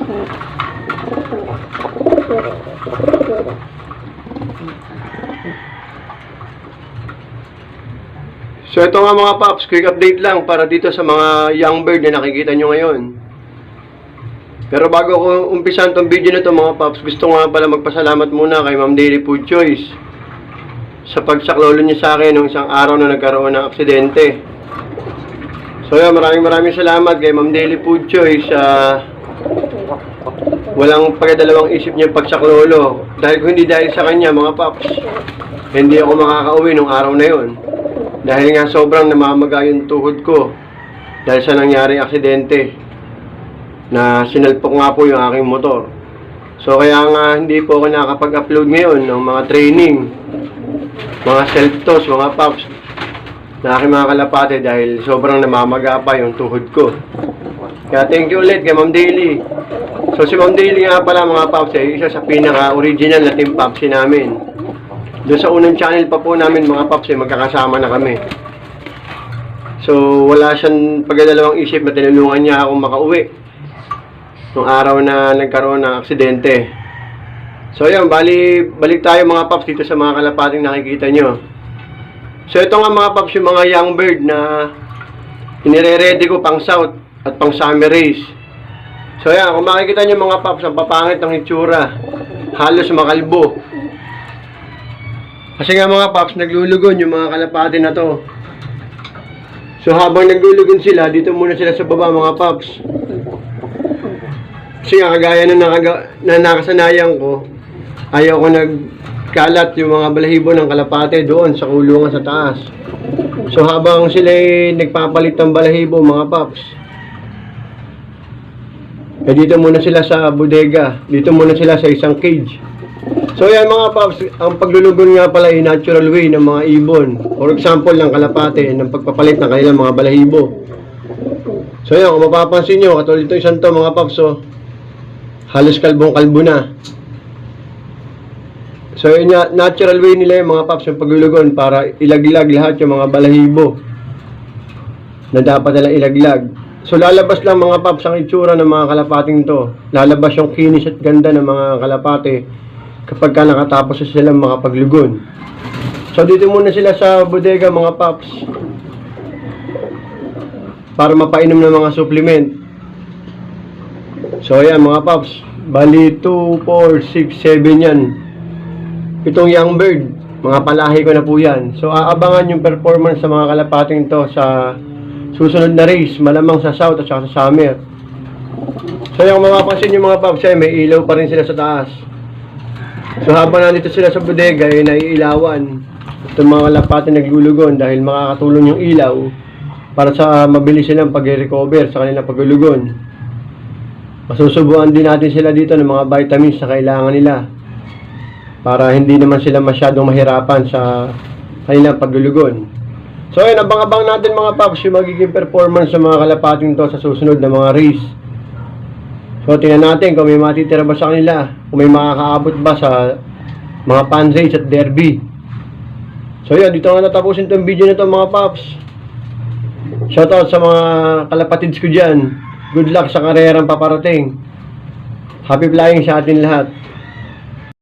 So ito nga mga paps, quick update lang para dito sa mga young bird na nakikita nyo ngayon. Pero bago ko umpisan tong video na to mga paps, gusto nga pala magpasalamat muna kay Ma'am Daily Food Choice sa pagsaklolo niya sa akin nung isang araw na nagkaroon ng aksidente. So yan, maraming salamat kay Ma'am Daily Food Choice. Walang pagdadalawang isip niya pagsaklolo. Dahil kung hindi dahil sa kanya mga paps, hindi ako makakauwi nung araw na yon. Dahil nga sobrang namamaga yung tuhod ko dahil sa nangyaring aksidente na sinalpok nga po yung aking motor. So kaya nga hindi po ako nakakapag-upload ngayon ng mga training, mga self-toss, mga paps na aking mga kalapate dahil sobrang namamaga pa yung tuhod ko. Kaya thank you ulit kay Ma'am Daily. So si Ma'am Daily nga pala mga paps ay isa sa pinaka-original na team papsi namin. Doon sa unang channel pa po namin mga paps ay magkakasama na kami. So wala siyang pagdadalawang isip na tinulungan niya akong makauwi nung araw na nagkaroon ng aksidente. So yun, balik tayo mga paps dito sa mga kalapating nakikita nyo. So ito nga mga paps yung mga young bird na inire-ready ko pang south at pang summer race. So yan, kung makikita nyo mga paps, ang papangit ng itsura, halos makalbo. Kasi nga mga paps, naglulugon yung mga kalapati na to. So habang naglulugon sila, dito muna sila sa baba mga paps. Kasi nga kagaya na nakasanayan ko, ayaw ko nagkalat yung mga balahibo ng kalapate doon sa kulungan sa taas. So habang sila nagpapalit ng balahibo mga paps, dito muna sila sa bodega, dito muna sila sa isang cage. So yan mga paps, ang paglulugon nga pala ay natural way ng mga ibon. For example ng kalapate, ng pagpapalit ng kanilang mga balahibo. So yan, kung mapapansin nyo, katulad ito isang to mga paps, so, halos kalbong-kalbo na. So yun, natural way nila yung mga paps yung paglulugon para ilaglag lahat yung mga balahibo na dapat nila ilaglag. So lalabas lang mga paps ang itsura ng mga kalapating to. Lalabas yung kinis at ganda ng mga kalapate kapag ka nakatapos sila mga paglugon. So dito muna sila sa bodega mga paps para mapainom ng mga supplement. So ayan mga paps, bali 2, 4, 6, 7 yan. Itong young bird, mga palahi ko na po yan. So aabangan yung performance sa mga kalapating to sa susunod na race, malamang sa south at sa summer. So yung mapapansin yung mga paps ay may ilaw pa rin sila sa taas. So habang nandito sila sa bodega ay naiilawan itong mga kalapating naglulugon dahil makakatulong yung ilaw para sa mabilis silang pag-recover sa kanilang paglulugon. Masusubuan din natin sila dito ng mga vitamins na kailangan nila para hindi naman sila masyadong mahirapan sa kanilang paglulugon. So ayun, abang-abang natin mga paps yung magiging performance sa mga kalapating to sa susunod na mga race. So tingnan natin kung may matitira ba sa kanila, kung may makakaabot ba sa mga fan race at derby. So yun, dito nga natapusin itong video na ito mga paps. Shoutout sa mga kalapatids ko dyan. Good luck sa karerang paparating. Happy flying sa atin lahat.